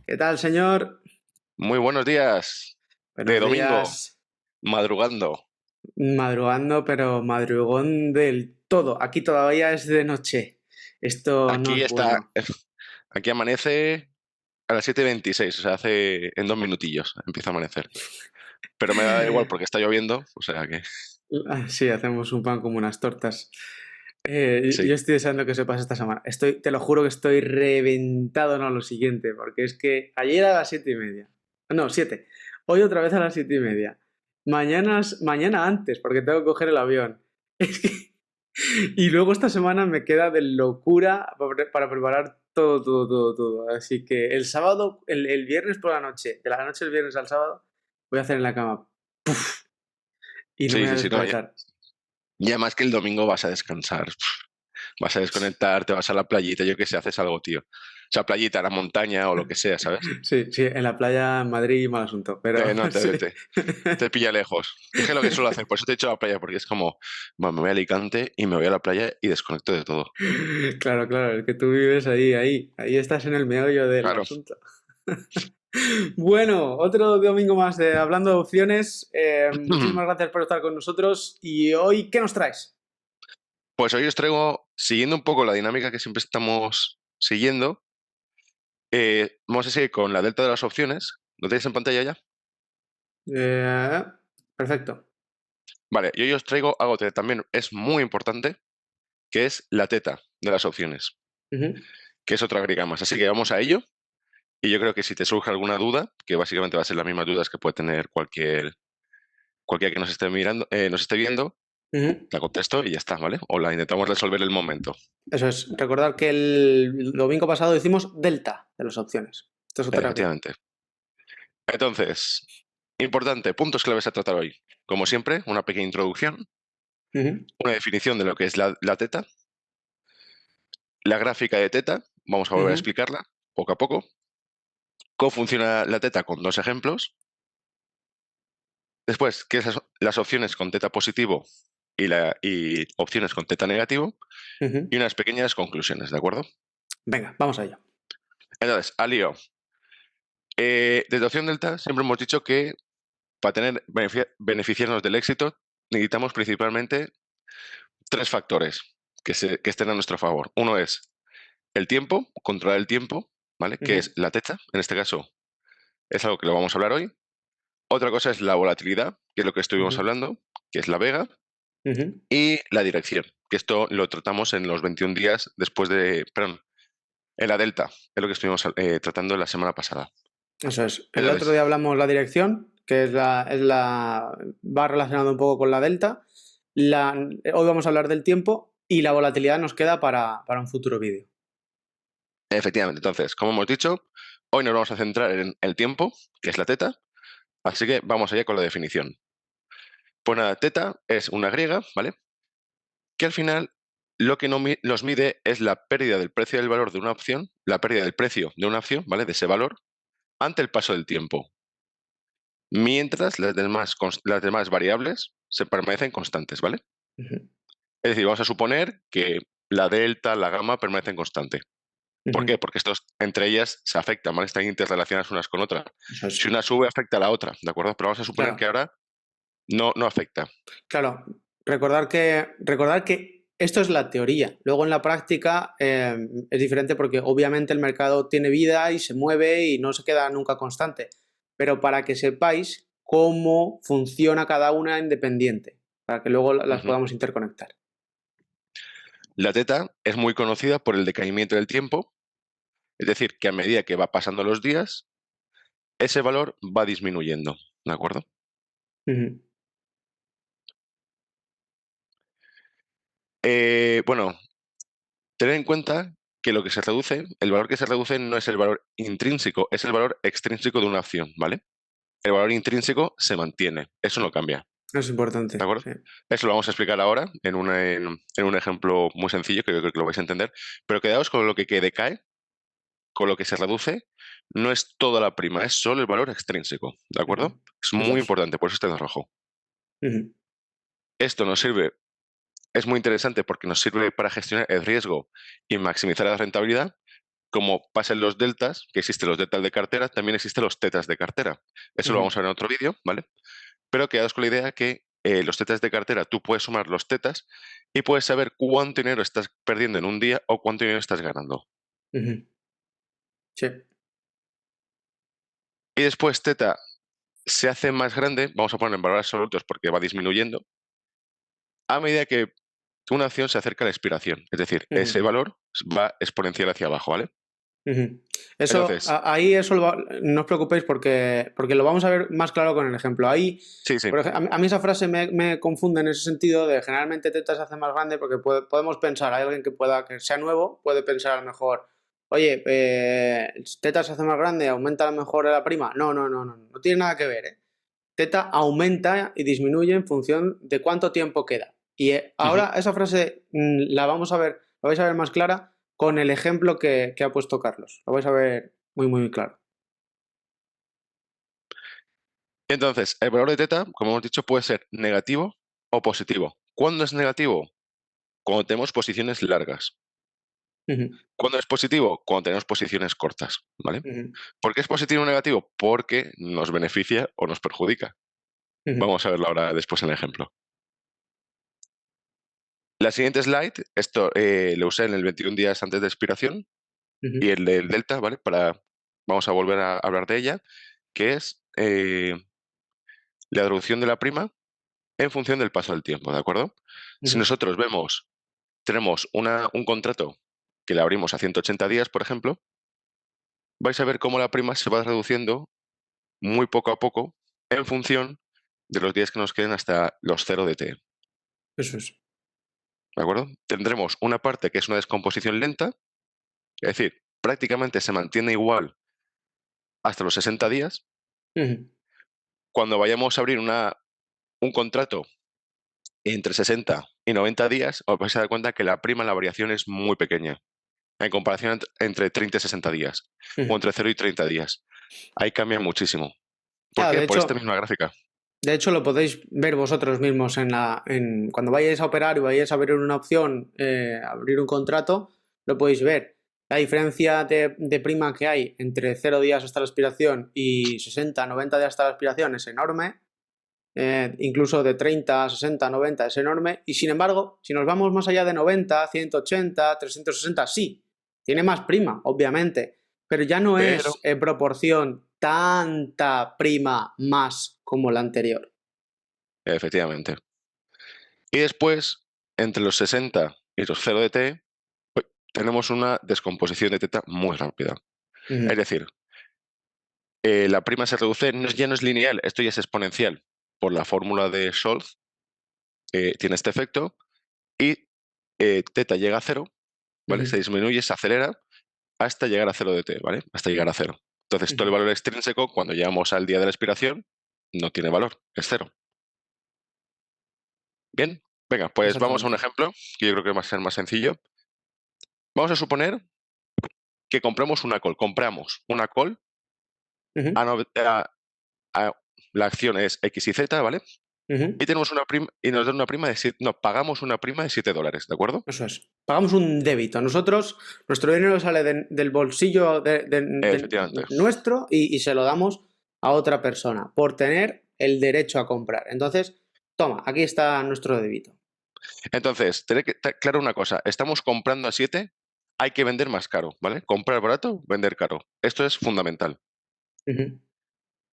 ¿Qué tal, señor? Muy buenos días de Buenos domingo, días. madrugando. Madrugando, pero madrugón del todo. Aquí todavía es de noche. Esto no Aquí es está, bueno. aquí amanece a las 7:26, o sea, hace en 2 minutillos empieza a amanecer. Pero me da igual porque está lloviendo, o sea que Sí, hacemos un pan como unas tortas. sí. Yo estoy deseando que se pase esta semana. Te lo juro que estoy reventado, no lo siguiente, porque es que ayer a las 7:30. No, 7. Hoy otra vez a las 7:30. Mañana antes, porque tengo que coger el avión. Es que Y luego esta semana me queda de locura para preparar todo, todo, todo, todo. Así que el sábado, el viernes por la noche, de la noche del viernes al sábado, voy a hacer en la cama y no me Sí, voy a sí, sí, no, despertar. ya más que el domingo vas a descansar, vas a desconectar, te vas a la playita, yo qué sé, haces algo, tío. O sea, playita, la montaña o lo que sea, ¿sabes? Sí, sí, en la playa en Madrid, mal asunto, pero No, sí. te pilla lejos. Dije lo que suelo hacer, por eso te he dicho la playa, porque es como, bueno, me voy a Alicante y me voy a la playa y desconecto de todo. Claro, claro, el que tú vives ahí estás en el meollo del Claro. asunto. Bueno, otro domingo más de Hablando de Opciones. Muchísimas gracias por estar con nosotros. ¿Y hoy qué nos traes? Pues hoy os traigo, siguiendo un poco la dinámica que siempre estamos siguiendo, vamos a seguir con la delta de las opciones. ¿Lo tenéis en pantalla ya? Eh, Perfecto. Vale, y hoy os traigo algo que también es muy importante, que es la teta de las opciones, Ujú. que es otra griega más. Así que vamos a ello. Y yo creo que si te surge alguna duda, que básicamente va a ser las mismas dudas que puede tener cualquiera que nos esté mirando, nos esté viendo, Ujú. la contesto y ya está, ¿vale? O la intentamos resolver el momento. Eso es. Recordar que el domingo pasado hicimos delta de las opciones. Esto es otra vez. Efectivamente. Entonces, importante, puntos claves a tratar hoy. Como siempre, una pequeña introducción, Ujú, una definición de lo que es la teta, la gráfica de teta, vamos a volver a ujú, explicarla poco a poco, cómo funciona la teta con dos ejemplos, después, qué es las opciones con teta positivo y opciones con teta negativo, ujú. y unas pequeñas conclusiones, ¿de acuerdo? Venga, vamos a ello. Entonces, al lío. Desde opción delta siempre hemos dicho que para beneficiarnos del éxito necesitamos principalmente tres factores que estén a nuestro favor. Uno es el tiempo, controlar el tiempo, ¿vale? Que Ujú, es la teta, en este caso es algo que lo vamos a hablar hoy. Otra cosa es la volatilidad, que es lo que estuvimos ujú, hablando, que es la vega, ujú. y la dirección, que esto lo tratamos en los 21 días después de, perdón, en la delta, es lo que estuvimos tratando la semana pasada. Eso es. El otro Entonces, día hablamos la dirección, que va relacionado un poco con la delta. Hoy vamos a hablar del tiempo y la volatilidad nos queda para un futuro vídeo. efectivamente, entonces, como hemos dicho, hoy nos vamos a centrar en el tiempo, que es la teta, así que vamos allá con la definición. Pues nada, teta es una griega, ¿vale? Que al final lo que nos mide es la pérdida del precio del valor de una opción, la pérdida del precio de una opción, ¿vale? De ese valor, ante el paso del tiempo, mientras las demás variables se permanecen constantes, ¿vale? Ujú, Es decir, vamos a suponer que la delta, la gamma permanecen constantes. ¿Por ujú. qué? Porque estos entre ellas se afectan, ¿vale? Están interrelacionadas unas con otras. Eso Si es. una sube, afecta a la otra, ¿de acuerdo? Pero vamos a suponer que Claro. ahora no afecta. Claro, recordar que esto es la teoría. Luego en la práctica es diferente porque obviamente el mercado tiene vida y se mueve y no se queda nunca constante. Pero para que sepáis cómo funciona cada una independiente, para que luego las Ujú. podamos interconectar. La teta es muy conocida por el decaimiento del tiempo, es decir, que a medida que va pasando los días, ese valor va disminuyendo, ¿de acuerdo? Ujú, Bueno, tener en cuenta que lo que se reduce, el valor que se reduce no es el valor intrínseco, es el valor extrínseco de una opción, ¿vale? El valor intrínseco se mantiene, eso no cambia, es ¿de importante, acuerdo? sí. Eso lo vamos a explicar ahora en un ejemplo muy sencillo que yo creo que lo vais a entender, pero quedaos con lo que decae, con lo que se reduce, no es toda la prima, es solo el valor extrínseco, ¿de Ujú, acuerdo? Es eso muy es. importante, por eso está en rojo. Ujú, Esto nos sirve, es muy interesante porque nos sirve para gestionar el riesgo y maximizar la rentabilidad, como pasa en los deltas, que existen los deltas de cartera, también existen los tetas de cartera. Eso lo Ujú, vamos a ver en otro vídeo, ¿vale? Pero quedaos con la idea que los tetas de cartera, tú puedes sumar los tetas y puedes saber cuánto dinero estás perdiendo en un día o cuánto dinero estás ganando. ujú. Sí. Y después teta se hace más grande, vamos a poner en valores absolutos porque va disminuyendo, a medida que una acción se acerca a la expiración. Es decir, Ujú, ese valor va exponencial hacia abajo, ¿vale? ujú. Eso, Entonces, ahí eso no os preocupéis porque lo vamos a ver más claro con el ejemplo. Ahí, sí, sí, a mí esa frase me confunde en ese sentido de generalmente teta se hace más grande porque podemos pensar, hay alguien que sea nuevo, puede pensar a lo mejor, oye, teta se hace más grande, aumenta a lo mejor la prima. No, no, no, no, no tiene nada que ver, ¿eh? Teta aumenta y disminuye en función de cuánto tiempo queda. Y ujú. ahora esa frase la vamos a ver, la vais a ver más clara con el ejemplo que ha puesto Carlos. Lo vais a ver muy, muy claro. Entonces, el valor de teta, como hemos dicho, puede ser negativo o positivo. ¿Cuándo es negativo? Cuando tenemos posiciones largas. Ujú, ¿Cuándo es positivo? Cuando tenemos posiciones cortas, ¿vale? ujú, ¿Por qué es positivo o negativo? Porque nos beneficia o nos perjudica. ujú, Vamos a verlo ahora después en el ejemplo. La siguiente slide, esto lo usé en el 21 días antes de expiración y ujú, el del delta, ¿vale? Vamos a volver a hablar de ella, que es la reducción de la prima en función del paso del tiempo, ¿de acuerdo? Si ujú, nosotros tenemos un contrato que le abrimos a 180 días, por ejemplo, vais a ver cómo la prima se va reduciendo muy poco a poco en función de los días que nos queden hasta los 0 de T, eso es. ¿de acuerdo? Tendremos una parte que es una descomposición lenta, es decir, prácticamente se mantiene igual hasta los 60 días. Ujú, Cuando vayamos a abrir un contrato entre 60 y 90 días, os vais a dar cuenta que la prima, la variación es muy pequeña, en comparación entre 30 y 60 días, o ujú. entre 0 y 30 días. Ahí cambia muchísimo. ¿Por Claro, qué? Por esta misma gráfica. de hecho lo podéis ver vosotros mismos cuando vayáis a operar y vayáis a abrir una opción, abrir un contrato, lo podéis ver. La diferencia de prima que hay entre 0 días hasta la expiración y 60, 90 días hasta la expiración es enorme. Incluso de 30, 60, 90 es enorme. Y sin embargo, si nos vamos más allá de 90, 180, 360, sí, tiene más prima, obviamente, pero ya no Pero, es en proporción tanta prima más como la anterior. efectivamente. Y después, entre los 60 y los 0 de T, tenemos una descomposición de teta muy rápida. Es Ujú, decir, la prima se reduce, ya no es lineal, esto ya es exponencial. Por la fórmula de Scholz tiene este efecto y teta llega a cero, ¿vale? Se ujú, disminuye, se acelera hasta llegar a cero de T, ¿vale? Hasta llegar a cero. Entonces, todo el ujú. valor extrínseco, cuando llegamos al día de la expiración, no tiene valor, es cero. Bien, venga, pues vamos a un Exactamente. ejemplo que yo creo que va a ser más sencillo. Vamos a suponer que compramos una call. Compramos una call, Ujú, a no- a- la acción es X y Z, ¿vale? ujú. Y tenemos una prima, y nos dan una prima de no, pagamos una prima de $7, ¿de acuerdo? Eso es. Pagamos un débito. Nosotros, nuestro dinero sale del bolsillo Efectivamente. nuestro y se lo damos a otra persona por tener el derecho a comprar. Entonces, toma, aquí está nuestro débito. Entonces, tener que estar claro una cosa, estamos comprando a 7, hay que vender más caro, ¿vale? Comprar barato, vender caro. Esto es fundamental. Ujú,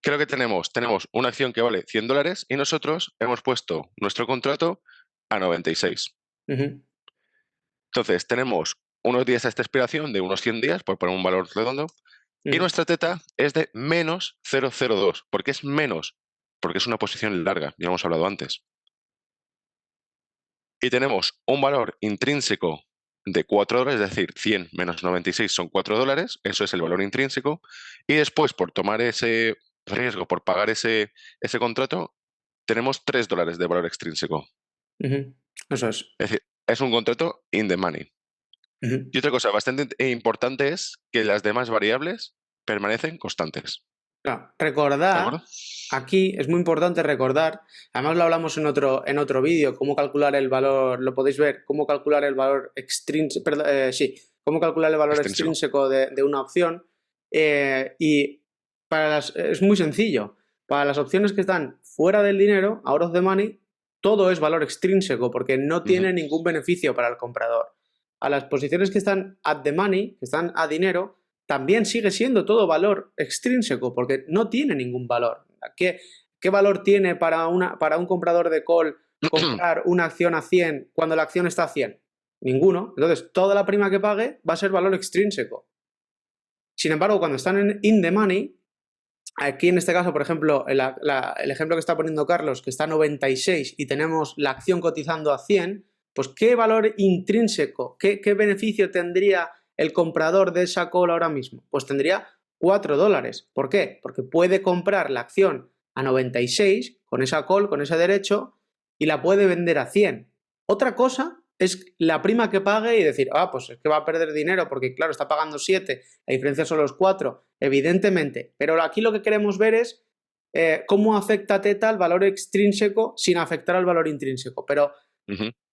Creo que tenemos una acción que vale $100 y nosotros hemos puesto nuestro contrato a 96. ujú, Entonces, tenemos unos días a esta expiración de unos 100 días, por poner un valor redondo, y ujú, nuestra teta es de menos 0,02. ¿Por qué es menos? Porque es una posición larga, ya hemos hablado antes. Y tenemos un valor intrínseco de $4, es decir, 100 menos 96 son $4, eso es el valor intrínseco, y después por tomar ese riesgo, por pagar ese contrato, tenemos $3 de valor extrínseco. ujú. Eso es. Es decir, es un contrato in the money. Ujú. Y otra cosa bastante importante es que las demás variables permanecen constantes. Claro, ¿De acuerdo? recordar, aquí es muy importante recordar, además lo hablamos en otro vídeo, cómo calcular el valor, lo podéis ver, cómo calcular el valor extrínseco, sí, cómo calcular el valor Extrínseco. extrínseco de una opción. Y es muy sencillo. Para las opciones que están fuera del dinero, out of the money, todo es valor extrínseco porque no tiene ningún beneficio para el comprador. A las posiciones que están at the money, que están a dinero, también sigue siendo todo valor extrínseco porque no tiene ningún valor. ¿Qué valor tiene para un comprador de call comprar una acción a 100 cuando la acción está a 100? Ninguno. Entonces, toda la prima que pague va a ser valor extrínseco. Sin embargo, cuando están en in the money, aquí en este caso, por ejemplo, el ejemplo que está poniendo Carlos, que está a 96 y tenemos la acción cotizando a 100, pues ¿qué valor intrínseco, qué beneficio tendría el comprador de esa call ahora mismo? Pues tendría $4. ¿Por qué? Porque puede comprar la acción a 96 con esa call, con ese derecho, y la puede vender a 100. Otra cosa es la prima que pague y decir, pues es que va a perder dinero porque, claro, está pagando 7, la diferencia son los 4, evidentemente. Pero aquí lo que queremos ver es cómo afecta Theta al valor extrínseco sin afectar al valor intrínseco. Pero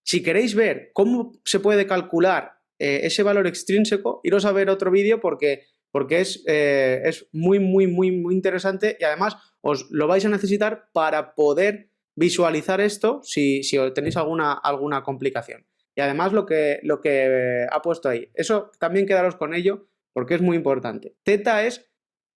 si queréis ver cómo se puede calcular ese valor extrínseco, iros a ver otro vídeo porque es muy, muy, muy, muy interesante y además os lo vais a necesitar para poder visualizar esto si tenéis alguna complicación. Y además lo que ha puesto ahí, eso también quedaros con ello porque es muy importante. Theta es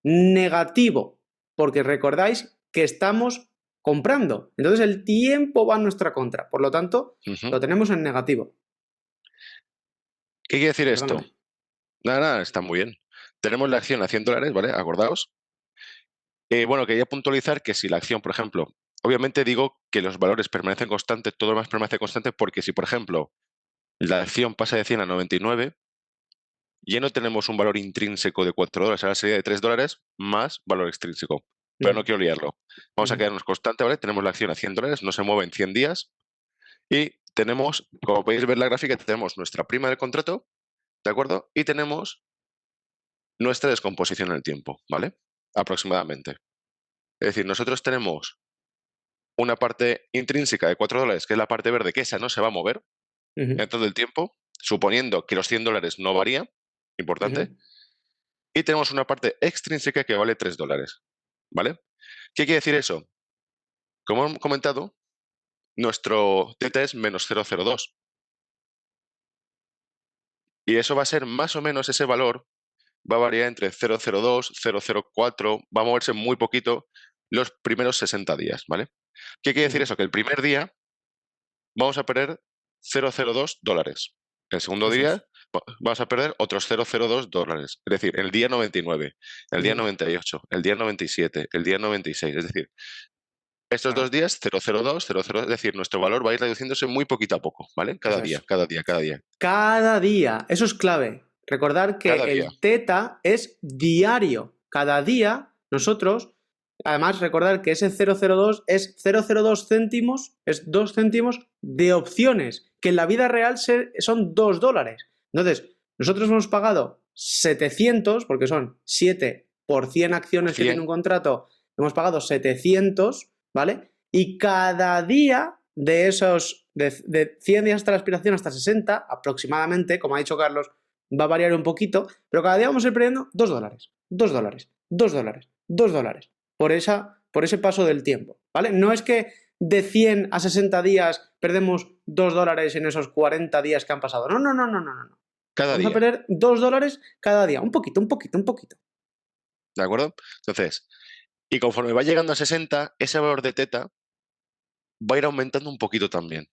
negativo, porque recordáis que estamos comprando. Entonces el tiempo va en nuestra contra. Por lo tanto, lo tenemos en negativo. ¿Qué quiere decir Perdóname. esto? Nada, está muy bien. Tenemos la acción a $100, ¿vale? Acordaos. Bueno, quería puntualizar que si la acción, por ejemplo, obviamente digo que los valores permanecen constantes, todo lo demás permanece constante, porque si, por ejemplo, la acción pasa de 100 a 99, ya no tenemos un valor intrínseco de $4, ahora sería de $3 más valor extrínseco. Pero no quiero liarlo. Vamos a quedarnos constante, ¿vale? Tenemos la acción a $100, no se mueve en 100 días. Y tenemos, como podéis ver en la gráfica, tenemos nuestra prima del contrato, ¿de acuerdo? Y tenemos nuestra descomposición en el tiempo, ¿vale? Aproximadamente. Es decir, nosotros tenemos una parte intrínseca de $4, que es la parte verde, que esa no se va a mover en todo el tiempo, suponiendo que los $100 no varían, importante. Y tenemos una parte extrínseca que vale $3, ¿vale? ¿Qué quiere decir eso? Como hemos comentado, nuestro θ es menos 0,02. Y eso va a ser más o menos ese valor, va a variar entre 0,02, 0,04, va a moverse muy poquito los primeros 60 días, ¿vale? ¿Qué quiere decir eso? Que el primer día vamos a perder $0,02. El segundo día vamos a perder otros $0,02. Es decir, el día 99, el día 98, el día 97, el día 96. Es decir, estos 2 días, 0,02, 0,0, es decir, nuestro valor va a ir reduciéndose muy poquito a poco, ¿vale? Cada día, cada día, cada día. Cada día, eso es clave. Recordar que el θ es diario. Cada día nosotros, además recordar que ese 0,02 es 0,02 céntimos, es 2 céntimos de opciones, que en la vida real son $2. Entonces, nosotros hemos pagado 700, porque son 7 por 100 acciones que tiene un contrato, hemos pagado 700, ¿vale? Y cada día de esos, de 100 días hasta la expiración hasta 60, aproximadamente, como ha dicho Carlos, va a variar un poquito, pero cada día vamos a ir perdiendo $2, $2, $2, $2, por ese paso del tiempo, ¿vale? No es que de 100 a 60 días perdemos $2 en esos 40 días que han pasado. No. Vamos a perder $2 cada día, un poquito. ¿De acuerdo? Entonces, y conforme va llegando a 60, ese valor de θ va a ir aumentando un poquito también,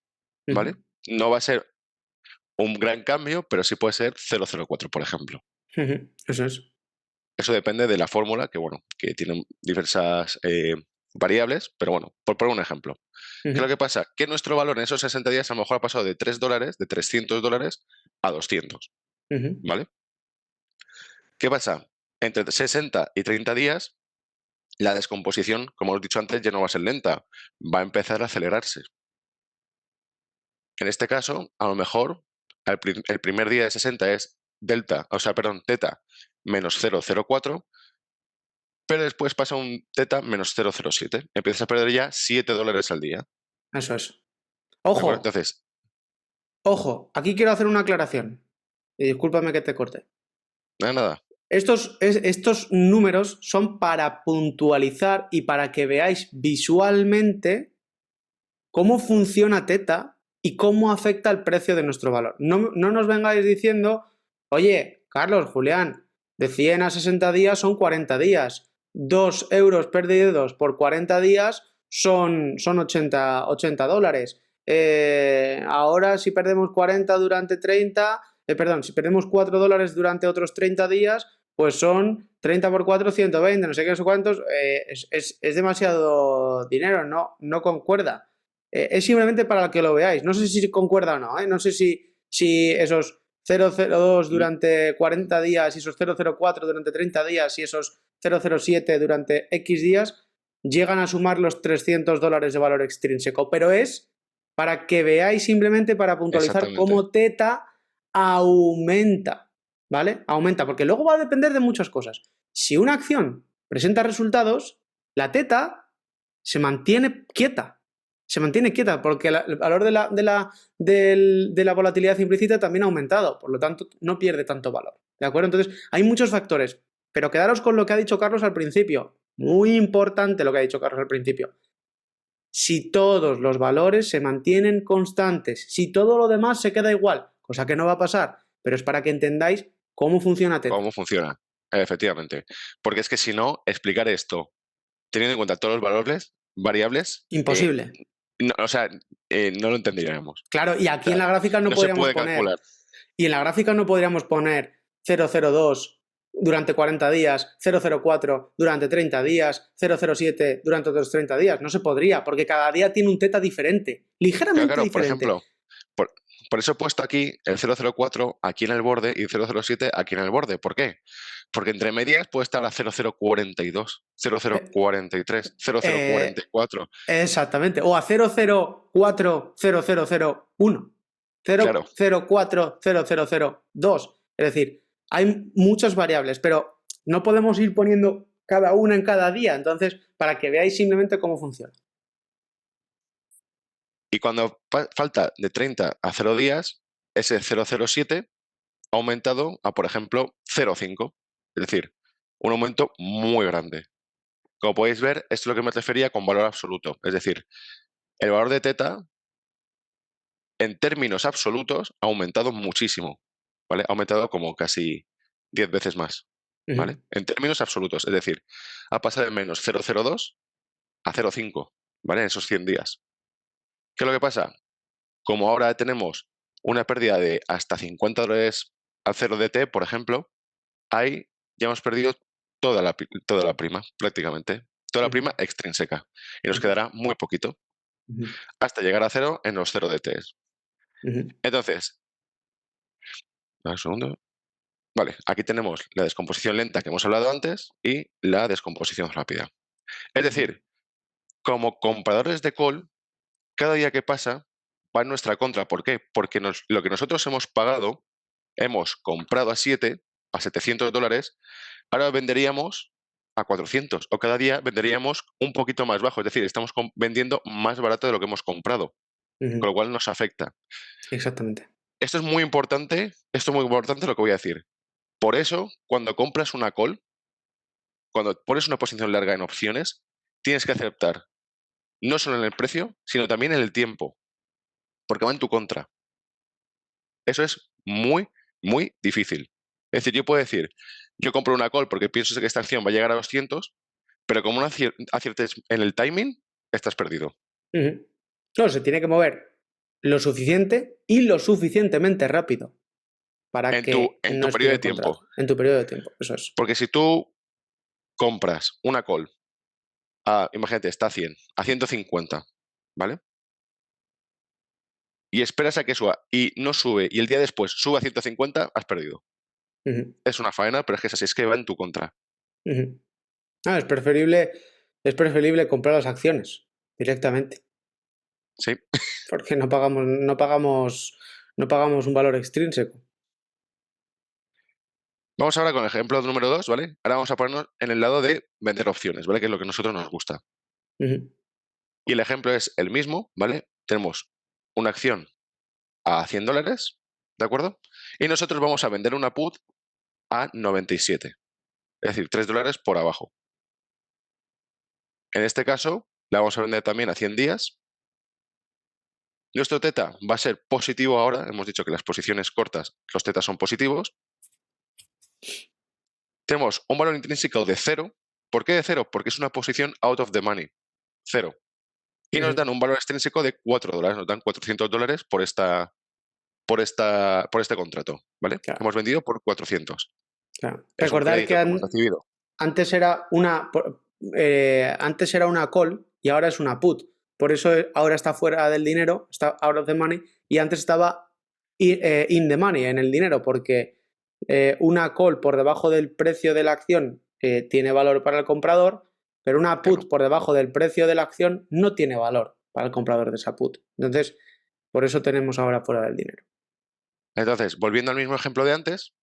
¿vale? No va a ser un gran cambio, pero sí puede ser 0,04, por ejemplo. Eso es. Eso depende de la fórmula, que bueno, que tiene diversas variables, pero bueno, por poner un ejemplo. ¿Qué es lo que pasa? Que nuestro valor en esos 60 días a lo mejor ha pasado de $3, de $300 a 200, ¿vale? ¿Qué pasa? Entre 60 y 30 días, la descomposición, como os he dicho antes, ya no va a ser lenta, va a empezar a acelerarse. En este caso, a lo mejor, el primer día de 60 es θ menos 0,04, pero después pasa un θ menos 0,07. Empiezas a perder ya $7 al día. Eso es. ¿De acuerdo? Ojo, Entonces, aquí quiero hacer una aclaración. Y discúlpame que te corte. Nada, nada. Estos números son para puntualizar y para que veáis visualmente cómo funciona Teta y cómo afecta el precio de nuestro valor. No nos vengáis diciendo, oye, Carlos, Julián, de 100 a 60 días son 40 días. 2 euros perdidos por 40 días son 80 dólares. Ahora si perdemos 40 durante 30, perdón, si perdemos 4 dólares durante otros 30 días, pues son 30 por 4, 120, no sé qué, no sé cuántos. Es demasiado dinero, no concuerda. Es simplemente para que lo veáis. No sé si concuerda o no, ¿eh? No sé si esos 002 Mm, durante 40 días y esos 004 durante 30 días y esos 007 durante X días llegan a sumar los 300 dólares de valor extrínseco. Pero es para que veáis simplemente para puntualizar Exactamente. cómo teta aumenta. ¿Vale? Aumenta, porque luego va a depender de muchas cosas. Si una acción presenta resultados, la teta se mantiene quieta. Se mantiene quieta porque el valor de la volatilidad implícita también ha aumentado, por lo tanto no pierde tanto valor. ¿De acuerdo? Entonces hay muchos factores, pero quedaros con lo que ha dicho Carlos al principio. Muy importante lo que ha dicho Carlos al principio. Si todos los valores se mantienen constantes, si todo lo demás se queda igual, cosa que no va a pasar, pero es para que entendáis cómo funciona Teta. ¿Cómo funciona? Efectivamente. Porque es que si no, explicar esto, teniendo en cuenta todos los valores, variables, Imposible. o sea, no lo entenderíamos. Claro, y O aquí en sea, la gráfica no no se podríamos puede poner, calcular. y en la gráfica no podríamos poner 002 durante 40 días, 004 durante 30 días, 007 durante otros 30 días. No se podría, porque cada día tiene un teta diferente, Claro, ligeramente claro, por diferente. ejemplo, por, por eso he puesto aquí el 004 aquí en el borde y el 007 aquí en el borde. ¿Por qué? Porque entre medias puede estar a 0042, Eh, 0043, eh, 0044. exactamente. O a 0040001, Claro, 0040002. Es decir, hay muchas variables, pero no podemos ir poniendo cada una en cada día. Entonces, para que veáis simplemente cómo funciona. y cuando falta de 30 a 0 días, ese 007 ha aumentado a, por ejemplo, 0,5. Es decir, un aumento muy grande. Como podéis ver, esto es lo que me refería con valor absoluto. Es decir, el valor de teta, en términos absolutos, ha aumentado muchísimo. ¿Vale? Ha aumentado como casi 10 veces más. ¿Vale? Ujú, En términos absolutos. Es decir, ha pasado de menos 0,02 a 0,5. ¿Vale? En esos 100 días. ¿Qué es lo que pasa? Como ahora tenemos una pérdida de hasta 50 dólares al 0DT, por ejemplo, ahí ya hemos perdido toda la prima, prácticamente. Toda la ujú, prima extrínseca. Y nos ujú, quedará muy poquito, ujú, hasta llegar a cero en los 0DTs. ujú, Entonces, un segundo. Vale, aquí tenemos la descomposición lenta que hemos hablado antes y la descomposición rápida. Es ujú, decir, como compradores de call, cada día que pasa va en nuestra contra. ¿Por qué? Porque lo que nosotros hemos pagado, hemos comprado a 7, a 700 dólares, ahora venderíamos a 400 o cada día venderíamos un poquito más bajo. Es decir, estamos vendiendo más barato de lo que hemos comprado, con ujú. lo cual nos afecta. Exactamente. Esto es muy importante lo que voy a decir. Por eso, cuando compras una call, cuando pones una posición larga en opciones, tienes que aceptar no solo en el precio, sino también en el tiempo, porque va en tu contra. Eso es muy, muy difícil. Es decir, yo puedo decir, yo compro una call porque pienso que esta acción va a llegar a 200, pero como no aciertes en el timing, estás perdido. Ujú. No, se tiene que mover lo suficiente y lo suficientemente rápido para que En no tu periodo expire de el contrato tiempo. en tu periodo de tiempo. Eso es. Porque si tú compras una call a, imagínate, está a 100, a 150, ¿vale? Y esperas a que suba y no sube y el día después sube a 150, has perdido. Ujú, Es una faena, pero es que es así, es que va en tu contra. ujú. Ah, es preferible comprar las acciones directamente, ¿Sí? porque no pagamos un valor extrínseco. Vamos ahora con el ejemplo número 2, ¿vale? Ahora vamos a ponernos en el lado de vender opciones, ¿vale? Que es lo que a nosotros nos gusta. Ujú, Y el ejemplo es el mismo, ¿vale? Tenemos una acción a 100 dólares, ¿de acuerdo? Y nosotros vamos a vender una put a 97, es decir, $3 por abajo. En este caso, la vamos a vender también a 100 días. Nuestro teta va a ser positivo ahora. Hemos dicho que las posiciones cortas, los tetas son positivos. Tenemos un valor intrínseco de 0. ¿Por qué de 0? Porque es una posición out of the money. 0. Y nos dan un valor extrínseco de $4. Nos dan $400 por este contrato, ¿vale? Claro. Hemos vendido por 400. Claro. Es un Recordad crédito que que hemos recibido. antes era una call y ahora es una put. Por eso ahora está fuera del dinero, está out of the money, y antes estaba in the money, en el dinero, porque una call por debajo del precio de la acción tiene valor para el comprador, pero una put por debajo del precio de la acción no tiene valor para el comprador de esa put. Entonces, por eso tenemos ahora fuera del dinero. Entonces, volviendo al mismo ejemplo de antes,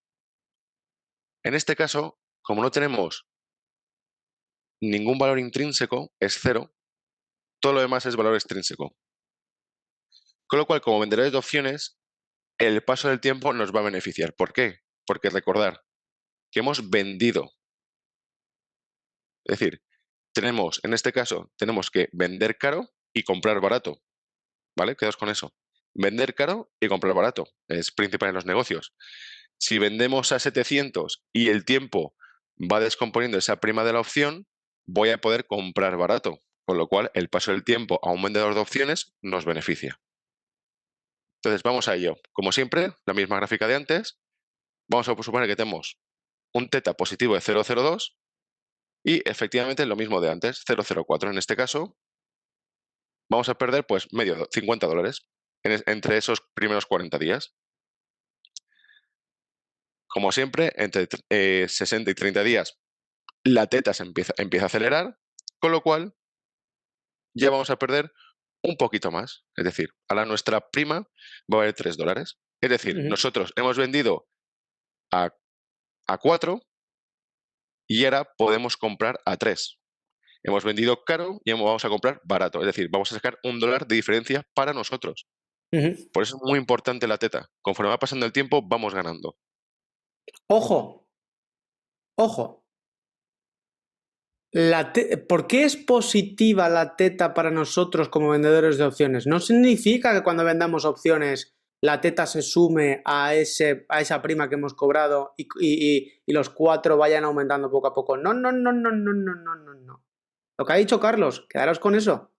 en este caso, como no tenemos ningún valor intrínseco, es 0, todo lo demás es valor extrínseco. Con lo cual, como vendedores de opciones, el paso del tiempo nos va a beneficiar. ¿Por qué? Porque recordar que hemos vendido. Es decir, en este caso, tenemos que vender caro y comprar barato. ¿Vale? Quedaos con eso. Vender caro y comprar barato. Es principal en los negocios. Si vendemos a 700 y el tiempo va descomponiendo esa prima de la opción, voy a poder comprar barato. Con lo cual, el paso del tiempo a un vendedor de opciones nos beneficia. Entonces, vamos a ello. Como siempre, la misma gráfica de antes. Vamos a suponer que tenemos un teta positivo de 0,02 y efectivamente lo mismo de antes, 0,04. En este caso, vamos a perder pues $50 entre esos primeros 40 días. Como siempre, entre 60 y 30 días, la teta empieza a acelerar, con lo cual ya vamos a perder un poquito más. Es decir, ahora nuestra prima va a valer $3. Es decir, nosotros hemos vendido a 4 y ahora podemos comprar a 3. Hemos vendido caro y vamos a comprar barato. Es decir, vamos a sacar $1 de diferencia para nosotros. Por eso es muy importante la teta. Conforme va pasando el tiempo, vamos ganando. Ojo, ojo. ¿Por qué es positiva la teta para nosotros como vendedores de opciones? No significa que cuando vendamos opciones la teta se sume a esa prima que hemos cobrado y los 4 vayan aumentando poco a poco. No, no, no, no, no, no, no, no, no. Lo que ha dicho Carlos, quedaros con eso.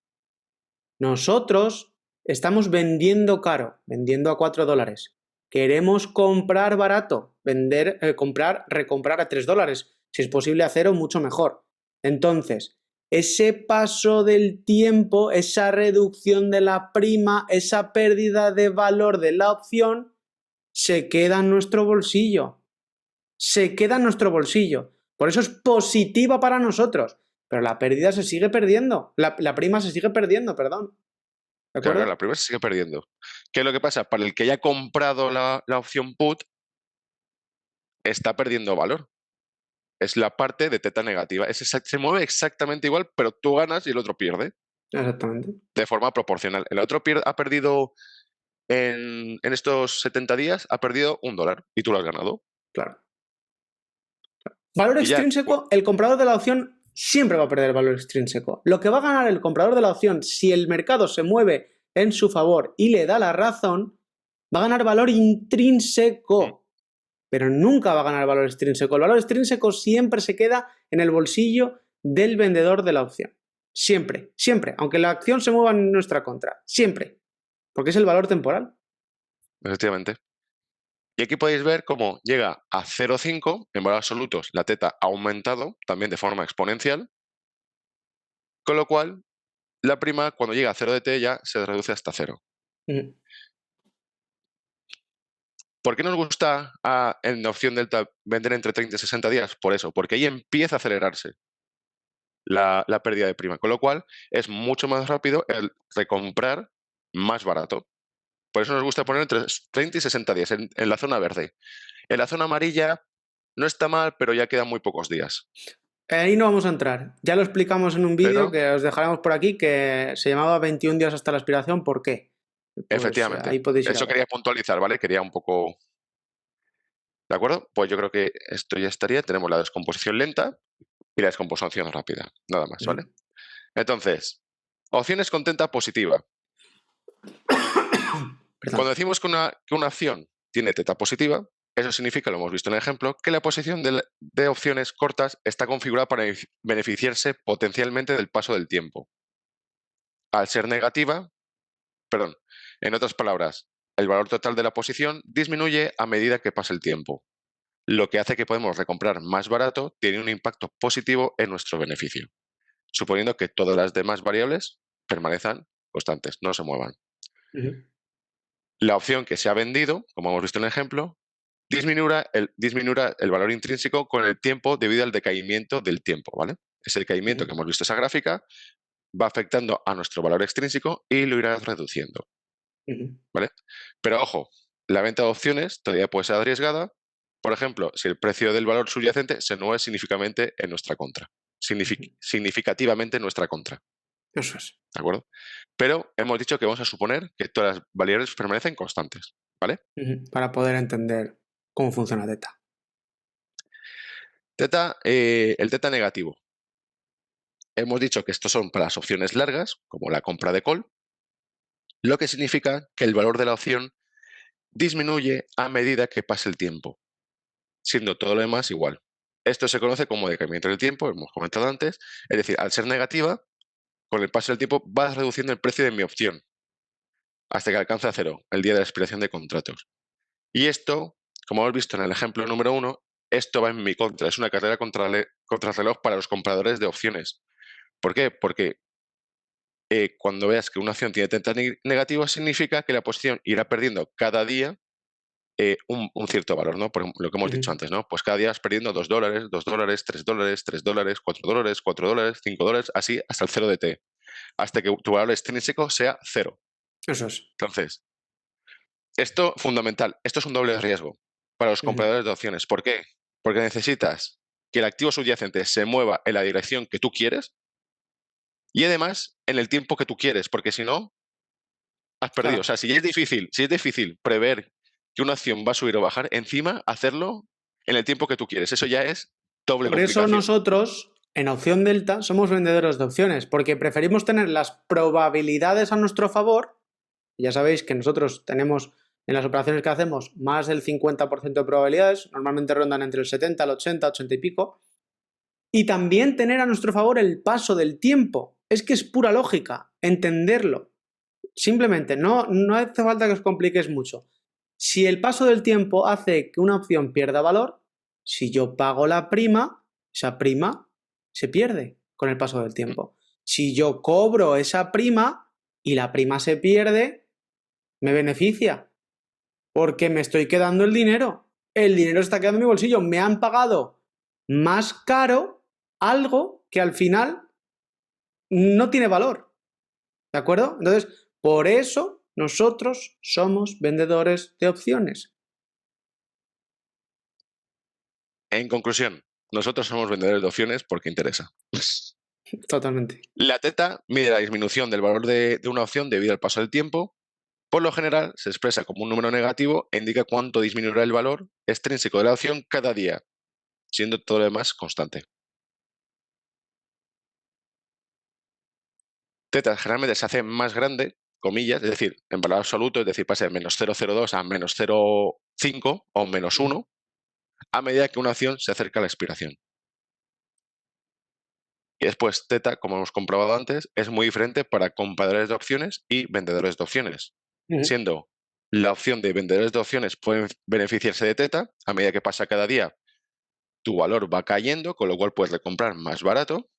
Nosotros estamos vendiendo caro, vendiendo a $4. Queremos comprar barato, recomprar a $3. Si es posible a 0, mucho mejor. Entonces, ese paso del tiempo, esa reducción de la prima, esa pérdida de valor de la opción, se queda en nuestro bolsillo. Se queda en nuestro bolsillo. Por eso es positiva para nosotros. Pero la pérdida se sigue perdiendo. La prima se sigue perdiendo, perdón. ¿De acuerdo? Claro, la prima se sigue perdiendo. ¿Qué es lo que pasa? Para el que haya comprado la opción put, está perdiendo valor. Es la parte de teta negativa. Se mueve exactamente igual, pero tú ganas y el otro pierde. Exactamente. De forma proporcional. El otro ha perdido en estos 70 días, ha perdido $1 y tú lo has ganado. Claro. Valor extrínseco, el comprador de la opción siempre va a perder el valor extrínseco. Lo que va a ganar el comprador de la opción, si el mercado se mueve en su favor y le da la razón, va a ganar valor intrínseco. Pero nunca va a ganar valor extrínseco. El valor extrínseco siempre se queda en el bolsillo del vendedor de la opción. Siempre, siempre. Aunque la acción se mueva en nuestra contra. Siempre. Porque es el valor temporal. Efectivamente. Y aquí podéis ver cómo llega a 0,5, en valores absolutos la teta ha aumentado, también de forma exponencial, con lo cual la prima cuando llega a 0 de t ya se reduce hasta 0. ¿Por qué nos gusta en la opción delta vender entre 30 y 60 días? Por eso, porque ahí empieza a acelerarse la pérdida de prima, con lo cual es mucho más rápido el recomprar más barato. Por eso nos gusta poner entre 30 y 60 días en la zona verde. En la zona amarilla no está mal, pero ya quedan muy pocos días. Ahí no vamos a entrar. Ya lo explicamos en un vídeo que os dejaremos por aquí, que se llamaba 21 días hasta la expiración. ¿Por qué? Pues Efectivamente. ahí podéis ir a Eso ver. quería puntualizar, ¿vale? Quería un poco... ¿De acuerdo? Pues yo creo que esto ya estaría. Tenemos la descomposición lenta y la descomposición rápida. Nada más, ¿vale? Ujú. Entonces, opciones con teta positiva. Perdón. Cuando decimos que una acción tiene teta positiva, eso significa, lo hemos visto en el ejemplo, que la posición de opciones cortas está configurada para beneficiarse potencialmente del paso del tiempo. Al ser negativa, perdón, en otras palabras, el valor total de la posición disminuye a medida que pasa el tiempo, lo que hace que podemos recomprar más barato tiene un impacto positivo en nuestro beneficio, suponiendo que todas las demás variables permanezcan constantes, no se muevan. Ujú. La opción que se ha vendido, como hemos visto en el ejemplo, disminuirá el valor intrínseco con el tiempo debido al decaimiento del tiempo, ¿vale? Ese decaimiento que Ujú. hemos visto en esa gráfica va afectando a nuestro valor extrínseco y lo irá reduciendo, Ujú. ¿vale? Pero ojo, la venta de opciones todavía puede ser arriesgada, por ejemplo, si el precio del valor subyacente se mueve significativamente en nuestra contra. Ujú. Significativamente en nuestra contra, Eso es. ¿de acuerdo? Pero hemos dicho que vamos a suponer que todas las variables permanecen constantes, ¿vale? Ujú. Para poder entender cómo funciona Teta. El teta negativo. Hemos dicho que estos son para las opciones largas, como la compra de call, lo que significa que el valor de la opción disminuye a medida que pasa el tiempo, siendo todo lo demás igual. Esto se conoce como decaimiento del tiempo, hemos comentado antes, es decir, al ser negativa, con el paso del tiempo va reduciendo el precio de mi opción hasta que alcanza cero, el día de la expiración de contratos. Y esto, como hemos visto en el ejemplo número 1, esto va en mi contra, es una carrera contra reloj para los compradores de opciones. ¿Por qué? Porque cuando veas que una acción tiene teta negativa, significa que la posición irá perdiendo cada día un cierto valor, ¿no? Por ejemplo, lo que hemos dicho Ujú. antes, ¿no? Pues cada día vas perdiendo $2, $2, $3, $3, $4, $4, $5, así hasta el 0 de T, hasta que tu valor extrínseco sea cero. Eso es. Entonces, esto fundamental, esto es un doble riesgo para los Ujú. compradores de opciones. ¿Por qué? Porque necesitas que el activo subyacente se mueva en la dirección que tú quieres y además en el tiempo que tú quieres, porque si no, has perdido. O Claro. sea, si es difícil prever que una acción va a subir o bajar, encima hacerlo en el tiempo que tú quieres. Eso ya es doble Por eso complicación. nosotros, en opción delta, somos vendedores de opciones, porque preferimos tener las probabilidades a nuestro favor. Ya sabéis que nosotros tenemos en las operaciones que hacemos más del 50% de probabilidades, normalmente rondan entre el 70, el 80, 80 y pico, y también tener a nuestro favor el paso del tiempo. Es que es pura lógica, entenderlo. Simplemente, no hace falta que os compliques mucho. Si el paso del tiempo hace que una opción pierda valor, si yo pago la prima, esa prima se pierde con el paso del tiempo. Si yo cobro esa prima y la prima se pierde, me beneficia, porque me estoy quedando el dinero. El dinero está quedando en mi bolsillo. Me han pagado más caro algo que al final no tiene valor. ¿De acuerdo? Entonces, por eso nosotros somos vendedores de opciones. En conclusión, nosotros somos vendedores de opciones porque interesa. Totalmente. La teta mide la disminución del valor de una opción debido al paso del tiempo. Por lo general, se expresa como un número negativo e indica cuánto disminuirá el valor extrínseco de la opción cada día, siendo todo lo demás constante. Teta generalmente se hace más grande, comillas, es decir, en valor absoluto, es decir, pasa de menos 0,02 a menos 0,5 o menos 1, a medida que una acción se acerca a la expiración. Y después, teta, como hemos comprobado antes, es muy diferente para compradores de opciones y vendedores de opciones, Ujú. siendo la opción de vendedores de opciones pueden beneficiarse de teta, a medida que pasa cada día, tu valor va cayendo, con lo cual puedes recomprar más barato.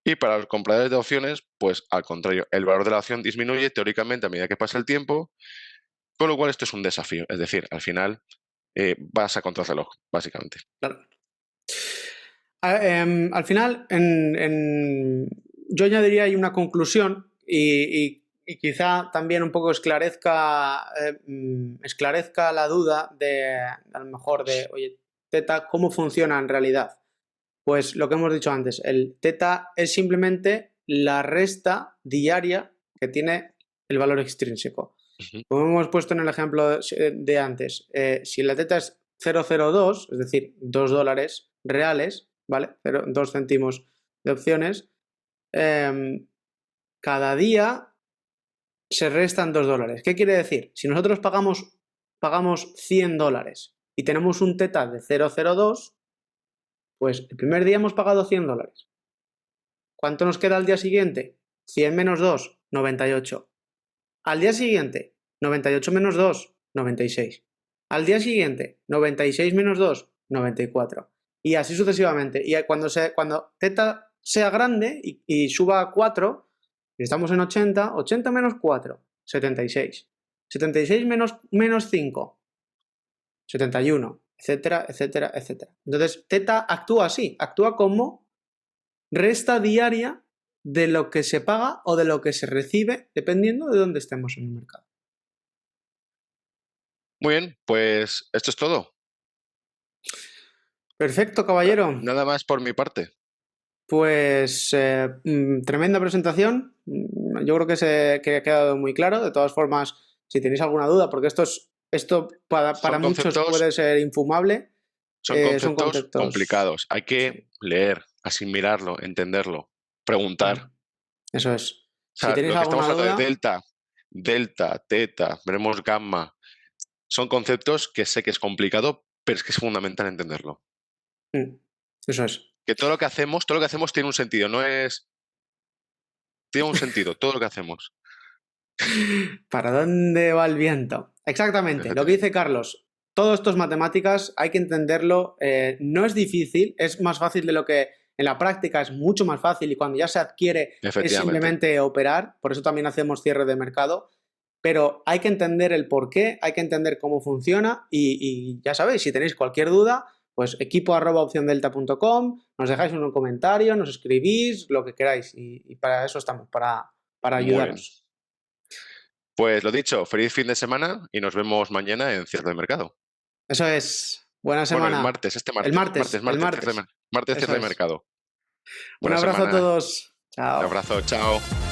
Y para los compradores de opciones, pues al contrario, el valor de la opción disminuye teóricamente a medida que pasa el tiempo, con lo cual esto es un desafío. Es decir, al final vas a contrarreloj, básicamente. Claro. Al final, yo añadiría ahí una conclusión y quizá también un poco esclarezca la duda de, a lo mejor, de, oye, Teta, ¿cómo funciona en realidad? Pues lo que hemos dicho antes, el Teta es simplemente la resta diaria que tiene el valor extrínseco. Ujú. Como hemos puesto en el ejemplo de antes, si la teta es 0,02, es decir, $2 reales, ¿vale? 2 céntimos de opciones, cada día se restan $2. ¿Qué quiere decir? Si nosotros pagamos $100 y tenemos un teta de 0,02, pues el primer día hemos pagado $100. ¿Cuánto nos queda al día siguiente? 100 menos 2, 98. Al día siguiente, 98 menos 2, 96. Al día siguiente, 96 menos 2, 94. Y así sucesivamente. Y cuando teta sea grande y suba a 4, y estamos en 80, 80 menos 4, 76. 76 menos 5, 71, etcétera, etcétera, etcétera. Entonces, teta actúa así, actúa como resta diaria de lo que se paga o de lo que se recibe, dependiendo de dónde estemos en el mercado. Muy bien, pues esto es todo. Perfecto, caballero. Nada más por mi parte. Pues tremenda presentación. Yo creo que ha quedado muy claro. De todas formas, si tenéis alguna duda, porque esto para muchos puede ser infumable, Son conceptos complicados. Hay que sí, leer, asimilarlo, entenderlo, preguntar. eso es. O Si sea, tenéis lo que estamos alguna hablando de duda, delta, teta, veremos gamma, son conceptos que sé que es complicado, pero es que es fundamental entenderlo. eso es. Que todo lo que hacemos tiene un sentido, tiene un sentido, todo lo que hacemos. ¿Para dónde va el viento? Exactamente, lo que dice Carlos. Todo esto es matemáticas, hay que entenderlo. No es difícil, es más fácil de lo que en la práctica es mucho más fácil y cuando ya se adquiere es simplemente operar. Por eso también hacemos cierre de mercado. Pero hay que entender el porqué, hay que entender cómo funciona y ya sabéis, si tenéis cualquier duda, pues equipo@opciondelta.com, nos dejáis un comentario, nos escribís, lo que queráis y para eso estamos, para ayudaros. Pues lo dicho, feliz fin de semana y nos vemos mañana en cierre de mercado. Eso es. Buena Bueno, el semana. martes, El martes. cierre de mercado. Un Buena abrazo a semana. todos. Un Chao. abrazo, chao.